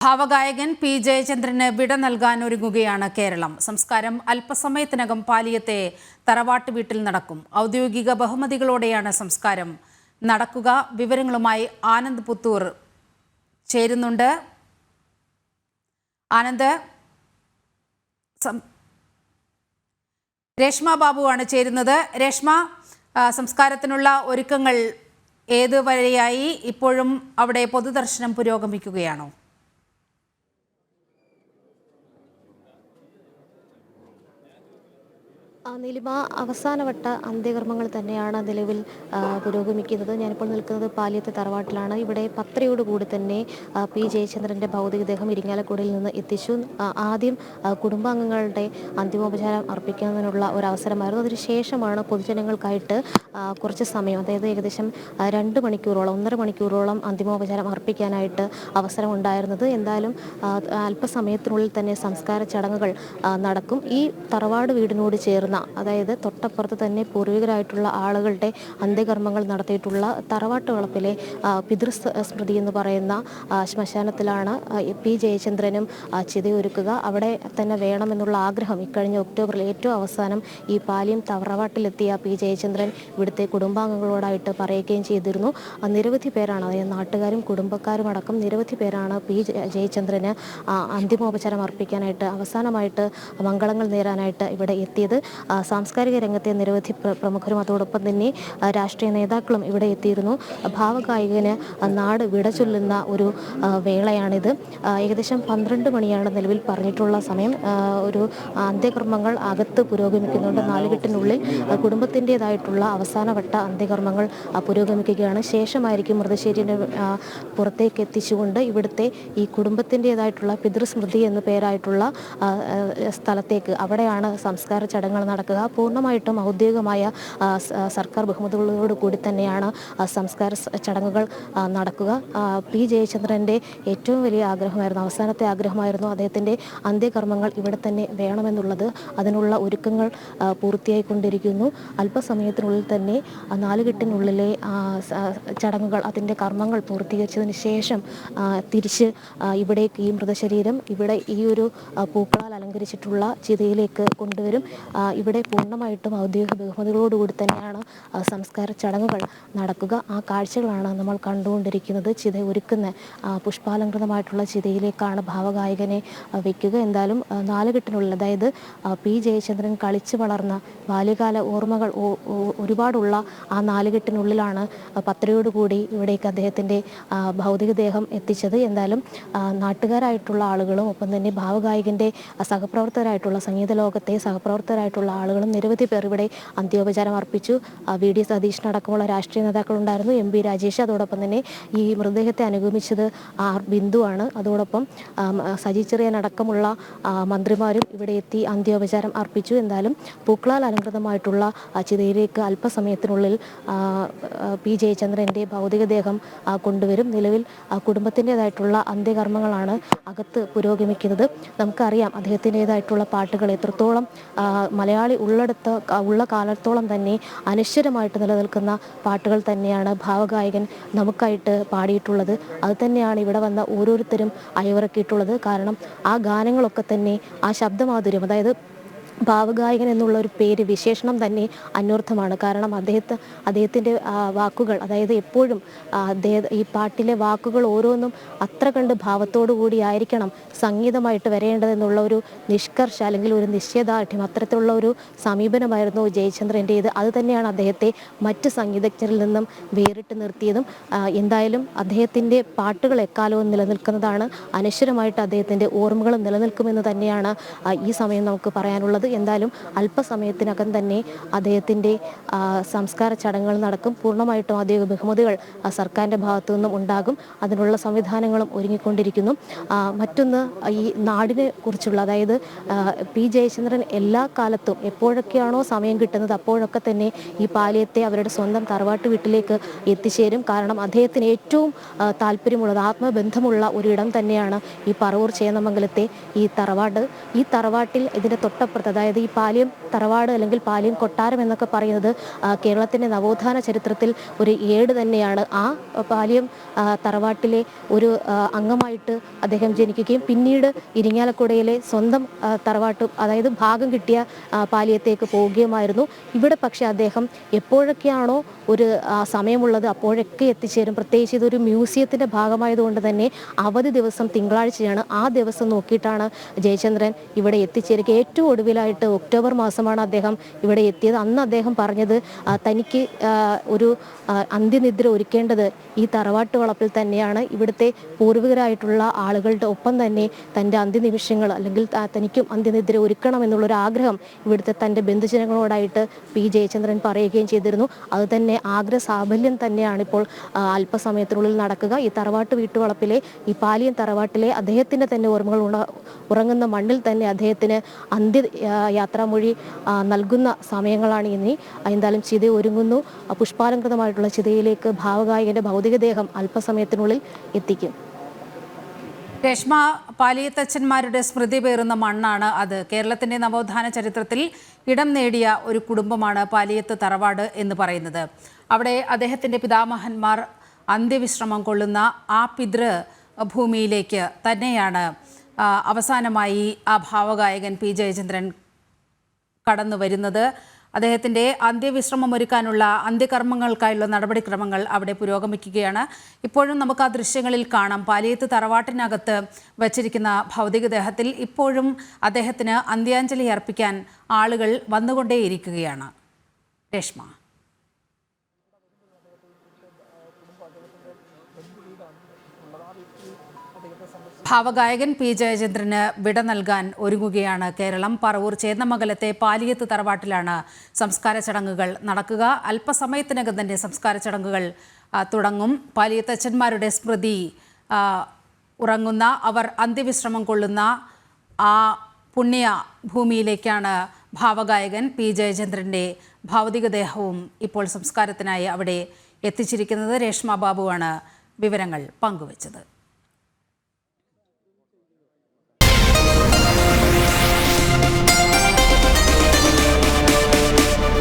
ഭാവഗായകൻ P ജയചന്ദ്രന് വിട നൽകാൻ ഒരുങ്ങുകയാണ് കേരളം. സംസ്കാരം അല്പസമയത്തിനകം പാലിയത്തെ തറവാട്ട് വീട്ടിൽ നടക്കും. ഔദ്യോഗിക ബഹുമതികളോടെയാണ് സംസ്കാരം നടക്കുക. വിവരങ്ങളുമായി ആനന്ദ് പുത്തൂർ ചേരുന്നുണ്ട്. ആനന്ദ്, രേഷ്മ ബാബുവാണ് ചേരുന്നത്. രേഷ്മ, സംസ്കാരത്തിനുള്ള ഒരുക്കങ്ങൾ ഏതുവരെയായി? ഇപ്പോഴും അവിടെ പൊതുദർശനം പുരോഗമിക്കുകയാണോ? നീലിമ, അവസാനവട്ട അന്ത്യകർമ്മങ്ങൾ തന്നെയാണ് നിലവിൽ പുരോഗമിക്കുന്നത്. ഞാനിപ്പോൾ നിൽക്കുന്നത് പാലിയത്തെ തറവാട്ടിലാണ്. ഇവിടെ 10:00 തന്നെ പി ജയചന്ദ്രൻ്റെ ഭൗതികദേഹം ഇരിങ്ങാലക്കുടയിൽ നിന്ന് എത്തിച്ചു. ആദ്യം കുടുംബാംഗങ്ങളുടെ അന്തിമോപചാരം അർപ്പിക്കുന്നതിനുള്ള ഒരവസരമായിരുന്നു. അതിനുശേഷമാണ് പൊതുജനങ്ങൾക്കായിട്ട് കുറച്ച് സമയം, അതായത് ഏകദേശം 2 മണിക്കൂറോളം 1.5 മണിക്കൂറോളം അന്തിമോപചാരം അർപ്പിക്കാനായിട്ട് അവസരമുണ്ടായിരുന്നത്. എന്തായാലും അല്പസമയത്തിനുള്ളിൽ തന്നെ സംസ്കാര ചടങ്ങുകൾ നടക്കും. ഈ തറവാട് വീടിനോട് ചേർന്ന, അതായത് തൊട്ടപ്പുറത്ത് തന്നെ പൂർവികരായിട്ടുള്ള ആളുകളുടെ അന്ത്യകർമ്മങ്ങൾ നടത്തിയിട്ടുള്ള തറവാട്ട് വളപ്പിലെ പിതൃസ്മൃതി എന്ന് പറയുന്ന ശ്മശാനത്തിലാണ് പി ജയചന്ദ്രനും ചിതയൊരുക്കുക. അവിടെ തന്നെ വേണമെന്നുള്ള ആഗ്രഹം ഇക്കഴിഞ്ഞ ഒക്ടോബറിൽ ഏറ്റവും അവസാനം ഈ പാലിയം തറവാട്ടിലെത്തിയ പി ജയചന്ദ്രൻ ഇവിടുത്തെ കുടുംബാംഗങ്ങളോടായിട്ട് പറയുകയും ചെയ്തിരുന്നു. നിരവധി പേരാണ്, അതായത് നാട്ടുകാരും കുടുംബക്കാരും അടക്കം നിരവധി പേരാണ് പി ജയചന്ദ്രന് അന്തിമോപചാരം അർപ്പിക്കാനായിട്ട്, അവസാനമായിട്ട് മംഗളങ്ങൾ നേരാനായിട്ട് ഇവിടെ എത്തിയത്. സാംസ്കാരിക രംഗത്തെ നിരവധി പ്രമുഖരും അതോടൊപ്പം തന്നെ രാഷ്ട്രീയ നേതാക്കളും ഇവിടെ എത്തിയിരുന്നു. ഭാവഗായകന് നാട് വിട ചൊല്ലുന്ന ഒരു വേളയാണിത്. ഏകദേശം 12 മണിയാണ് നിലവിൽ പറഞ്ഞിട്ടുള്ള സമയം. ഒരു അന്ത്യകർമ്മങ്ങൾ അകത്ത് പുരോഗമിക്കുന്നുണ്ട്. 4 കെട്ടിനുള്ളിൽ കുടുംബത്തിൻ്റെതായിട്ടുള്ള അവസാനവട്ട അന്ത്യകർമ്മങ്ങൾ പുരോഗമിക്കുകയാണ്. ശേഷമായിരിക്കും മൃതശരീരം പുറത്തേക്ക് എത്തിച്ചുകൊണ്ട് ഇവിടുത്തെ ഈ കുടുംബത്തിൻ്റെതായിട്ടുള്ള പിതൃസ്മൃതി എന്ന പേരായിട്ടുള്ള സ്ഥലത്തേക്ക്, അവിടെയാണ് സംസ്കാര ചടങ്ങുകൾ നടക്കുക. പൂർണ്ണമായിട്ടും ഔദ്യോഗികമായ സർക്കാർ ബഹുമതികളോട് കൂടി തന്നെയാണ് സംസ്കാര ചടങ്ങുകൾ നടക്കുക. പി ജയചന്ദ്രൻ്റെ ഏറ്റവും വലിയ ആഗ്രഹമായിരുന്നു, അവസാനത്തെ ആഗ്രഹമായിരുന്നു അദ്ദേഹത്തിൻ്റെ അന്ത്യകർമ്മങ്ങൾ ഇവിടെ തന്നെ വേണമെന്നുള്ളത്. അതിനുള്ള ഒരുക്കങ്ങൾ പൂർത്തിയായിക്കൊണ്ടിരിക്കുന്നു. അല്പസമയത്തിനുള്ളിൽ തന്നെ 4 കെട്ടിനുള്ളിലെ ചടങ്ങുകൾ, അതിൻ്റെ കർമ്മങ്ങൾ പൂർത്തീകരിച്ചതിന് ശേഷം തിരിച്ച് ഇവിടേക്ക്, ഈ മൃതശരീരം ഇവിടെ ഈ ഒരു പൂക്കളാൽ അലങ്കരിച്ചിട്ടുള്ള ചിതയിലേക്ക് കൊണ്ടുവരും. ഇവിടെ പൂർണ്ണമായിട്ടും ഔദ്യോഗിക ബഹുമതികളോടുകൂടി തന്നെയാണ് സംസ്കാര ചടങ്ങുകൾ നടക്കുക. ആ കാഴ്ചകളാണ് നമ്മൾ കണ്ടുകൊണ്ടിരിക്കുന്നത്. ചിത ഒരുക്കുന്ന പുഷ്പാലങ്കൃതമായിട്ടുള്ള ചിതയിലേക്കാണ് ഭാവഗായകനെ വയ്ക്കുക. എന്തായാലും 4 കെട്ടിനുള്ളിൽ, അതായത് പി ജയചന്ദ്രൻ കളിച്ചു വളർന്ന ബാല്യകാല ഓർമ്മകൾ ഒരുപാടുള്ള ആ 4 കെട്ടിനുള്ളിലാണ് 10:00 ഇവിടേക്ക് അദ്ദേഹത്തിൻ്റെ ഭൗതികദേഹം എത്തിച്ചത്. എന്തായാലും നാട്ടുകാരായിട്ടുള്ള ആളുകളും ഒപ്പം തന്നെ ഭാവഗായകൻ്റെ സഹപ്രവർത്തകരായിട്ടുള്ള, സംഗീത ലോകത്തെ സഹപ്രവർത്തകരായിട്ടുള്ള ആളുകളും നിരവധി പേർ ഇവിടെ അന്ത്യോപചാരം അർപ്പിച്ചു. VD സതീശനടക്കമുള്ള രാഷ്ട്രീയ നേതാക്കളുണ്ടായിരുന്നു, MP രാജേഷ്. അതോടൊപ്പം തന്നെ ഈ മൃതദേഹത്തെ അനുഗമിച്ചത് R ബിന്ദുവാണ്. അതോടൊപ്പം സജി ചെറിയാനടക്കമുള്ള മന്ത്രിമാരും ഇവിടെ എത്തി അന്ത്യോപചാരം അർപ്പിച്ചു. എന്തായാലും പൂക്കളാൽ അലങ്കൃതമായിട്ടുള്ള ചിതയിലേക്ക് അല്പസമയത്തിനുള്ളിൽ പി ജയചന്ദ്രൻ്റെ ഭൗതികദേഹം കൊണ്ടുവരും. നിലവിൽ കുടുംബത്തിൻ്റെതായിട്ടുള്ള അന്ത്യകർമ്മങ്ങളാണ് അകത്ത് പുരോഗമിക്കുന്നത്. നമുക്കറിയാം അദ്ദേഹത്തിൻ്റെതായിട്ടുള്ള പാട്ടുകൾ എത്രത്തോളം മലയാളി ഉള്ള കാലത്തോളം തന്നെ അനശ്വരമായിട്ട് നിലനിൽക്കുന്ന പാട്ടുകൾ തന്നെയാണ് ഭാവഗായകൻ നമുക്കായിട്ട് പാടിയിട്ടുള്ളത്. അത് തന്നെയാണ് ഇവിടെ വന്ന ഓരോരുത്തരും അയവിറക്കിയിട്ടുള്ളത്. കാരണം ആ ഗാനങ്ങളൊക്കെ തന്നെ, ആ ശബ്ദമാധുര്യം, അതായത് ഭാവഗായകൻ എന്നുള്ള ഒരു പേര്, വിശേഷണം തന്നെ അന്വർത്ഥമാണ്. കാരണം അദ്ദേഹത്തിൻ്റെ വാക്കുകൾ, അതായത് എപ്പോഴും ഈ പാട്ടിലെ വാക്കുകൾ ഓരോന്നും അത്ര കണ്ട് ഭാവത്തോടു കൂടിയായിരിക്കണം സംഗീതമായിട്ട് വരേണ്ടതെന്നുള്ള ഒരു നിഷ്കർഷ, അല്ലെങ്കിൽ ഒരു നിശ്ചയദാർഢ്യം, അത്തരത്തിലുള്ള ഒരു സമീപനമായിരുന്നു ജയചന്ദ്രൻ്റേത്. അത് തന്നെയാണ് അദ്ദേഹത്തെ മറ്റ് സംഗീതജ്ഞരിൽ നിന്നും വേറിട്ട് നിർത്തിയതും. എന്തായാലും അദ്ദേഹത്തിൻ്റെ പാട്ടുകൾ എക്കാലവും നിലനിൽക്കുന്നതാണ്. അനശ്വരമായിട്ട് അദ്ദേഹത്തിൻ്റെ ഓർമ്മകളും നിലനിൽക്കുമെന്ന് തന്നെയാണ് ഈ സമയം നമുക്ക് പറയാനുള്ളത്. എന്തായാലും അല്പസമയത്തിനകം തന്നെ അദ്ദേഹത്തിൻ്റെ സംസ്കാര ചടങ്ങുകൾ നടക്കും. പൂർണ്ണമായിട്ടും ഔദ്യോഗിക ബഹുമതികൾ സർക്കാരിൻ്റെ ഭാഗത്തു നിന്നും ഉണ്ടാകും. അതിനുള്ള സംവിധാനങ്ങളും ഒരുങ്ങിക്കൊണ്ടിരിക്കുന്നു. മറ്റൊന്ന്, ഈ നാടിനെ കുറിച്ചുള്ള, അതായത് പി ജയചന്ദ്രൻ എല്ലാ കാലത്തും എപ്പോഴൊക്കെയാണോ സമയം കിട്ടുന്നത് അപ്പോഴൊക്കെ തന്നെ ഈ പാലിയത്തെ അവരുടെ സ്വന്തം തറവാട്ട് വീട്ടിലേക്ക് എത്തിച്ചേരും. കാരണം അദ്ദേഹത്തിന് ഏറ്റവും താല്പര്യമുള്ളത്, ആത്മബന്ധമുള്ള ഒരിടം തന്നെയാണ് ഈ പറവൂർ ചേന്നമംഗലത്തെ ഈ തറവാട്. ഈ തറവാട്ടിൽ ഇതിൻ്റെ തൊട്ടപ്പുറത്ത്, അതായത് ഈ പാലിയം തറവാട് അല്ലെങ്കിൽ പാലിയം കൊട്ടാരം എന്നൊക്കെ പറയുന്നത് കേരളത്തിൻ്റെ നവോത്ഥാന ചരിത്രത്തിൽ ഒരു ഏട് തന്നെയാണ്. ആ പാലിയം തറവാട്ടിലെ ഒരു അംഗമായിട്ട് അദ്ദേഹം ജനിക്കുകയും പിന്നീട് ഇരിങ്ങാലക്കുടയിലെ സ്വന്തം തറവാട്ട് അതായത് ഭാഗം കിട്ടിയ പാലിയത്തേക്ക് പോവുകയുമായിരുന്നു. ഇവിടെ പക്ഷേ അദ്ദേഹം എപ്പോഴൊക്കെയാണോ ഒരു സമയമുള്ളത് അപ്പോഴൊക്കെ എത്തിച്ചേരും. പ്രത്യേകിച്ച് ഇതൊരു മ്യൂസിയത്തിൻ്റെ ഭാഗമായതുകൊണ്ട് തന്നെ അവധി ദിവസം തിങ്കളാഴ്ചയാണ്. ആ ദിവസം നോക്കിയിട്ടാണ് ജയചന്ദ്രൻ ഇവിടെ എത്തിച്ചേരുക. ഏറ്റവും ഒടുവിലായിട്ട് ഒക്ടോബർ മാസമാണ് അദ്ദേഹം ഇവിടെ എത്തിയത്. അന്ന് അദ്ദേഹം പറഞ്ഞത് തനിക്ക് ഒരു അന്ത്യനിദ്ര ഒരുക്കേണ്ടത് ഈ തറവാട്ട് വളപ്പിൽ തന്നെയാണ്. ഇവിടുത്തെ പൂർവികരായിട്ടുള്ള ആളുകളുടെ ഒപ്പം തന്നെ തൻ്റെ അന്ത്യനിമിഷങ്ങൾ അല്ലെങ്കിൽ തനിക്കും അന്ത്യനിദ്ര ഒരുക്കണം എന്നുള്ളൊരു ആഗ്രഹം ഇവിടുത്തെ തൻ്റെ ബന്ധുജനങ്ങളോടായിട്ട് പി ജയചന്ദ്രൻ പറയുകയും ചെയ്തിരുന്നു. അതുതന്നെ ആഗ്രഹ സാഫല്യം തന്നെയാണ് ഇപ്പോൾ അല്പസമയത്തിനുള്ളിൽ നടക്കുക. ഈ തറവാട്ട് വീട്ടുവളപ്പിലെ ഈ പാലിയം തറവാട്ടിലെ അദ്ദേഹത്തിൻ്റെ തന്നെ ഓർമ്മകൾ ഉറങ്ങുന്ന മണ്ണിൽ തന്നെ അദ്ദേഹത്തിന് യാത്രാമൊഴി നൽകുന്ന സമയങ്ങളാണ് ഇനി. എന്തായാലും ചിത ഒരുങ്ങുന്നു. പുഷ്പാലങ്കൃതമായിട്ടുള്ള ചിതയിലേക്ക് ഭാവഗായകന്റെ ഭൗതികദേഹം അല്പസമയത്തിനുള്ളിൽ എത്തിക്കും. രേഷ്മ, പാലിയത്തച്ഛന്മാരുടെ സ്മൃതി പേറുന്ന മണ്ണാണ് അത്. കേരളത്തിൻ്റെ നവോത്ഥാന ചരിത്രത്തിൽ ഇടം നേടിയ ഒരു കുടുംബമാണ് പാലിയത്ത് തറവാട് എന്ന് പറയുന്നത്. അവിടെ അദ്ദേഹത്തിൻ്റെ പിതാമഹന്മാർ അന്ത്യവിശ്രമം കൊള്ളുന്ന ആ പിതൃ ഭൂമിയിലേക്ക് തന്നെയാണ് അവസാനമായി ആ ഭാവഗായകൻ പി ജയചന്ദ്രൻ കടന്നു വരുന്നത്. അദ്ദേഹത്തിൻ്റെ അന്ത്യവിശ്രമം ഒരുക്കാനുള്ള അന്ത്യകർമ്മങ്ങൾക്കായുള്ള നടപടിക്രമങ്ങൾ അവിടെ പുരോഗമിക്കുകയാണ്. ഇപ്പോഴും നമുക്ക് ആ ദൃശ്യങ്ങളിൽ കാണാം. പാലിയത്ത് തറവാട്ടിനകത്ത് വച്ചിരിക്കുന്ന ഭൗതികദേഹത്തിൽ ഇപ്പോഴും അദ്ദേഹത്തിന് അന്ത്യാഞ്ജലി അർപ്പിക്കാൻ ആളുകൾ വന്നുകൊണ്ടേയിരിക്കുകയാണ്. രേഷ്മ, ഭാവഗായകൻ പി ജയചന്ദ്രന് വിട നൽകാൻ ഒരുങ്ങുകയാണ് കേരളം. പറവൂർ ചേന്നമംഗലത്തെ പാലിയത്ത് തറവാട്ടിലാണ് സംസ്കാര ചടങ്ങുകൾ നടക്കുക. അല്പസമയത്തിനകം തന്നെ സംസ്കാര ചടങ്ങുകൾ തുടങ്ങും. പാലിയത്തച്ഛന്മാരുടെ സ്മൃതി ഉറങ്ങുന്ന, അവർ അന്ത്യവിശ്രമം കൊള്ളുന്ന ആ പുണ്യ ഭൂമിയിലേക്കാണ് ഭാവഗായകൻ പി ജയചന്ദ്രൻ്റെ ഭൗതികദേഹവും ഇപ്പോൾ സംസ്കാരത്തിനായി അവിടെ എത്തിച്ചിരിക്കുന്നത്. രേഷ്മ ബാബുവാണ് വിവരങ്ങൾ പങ്കുവച്ചത്.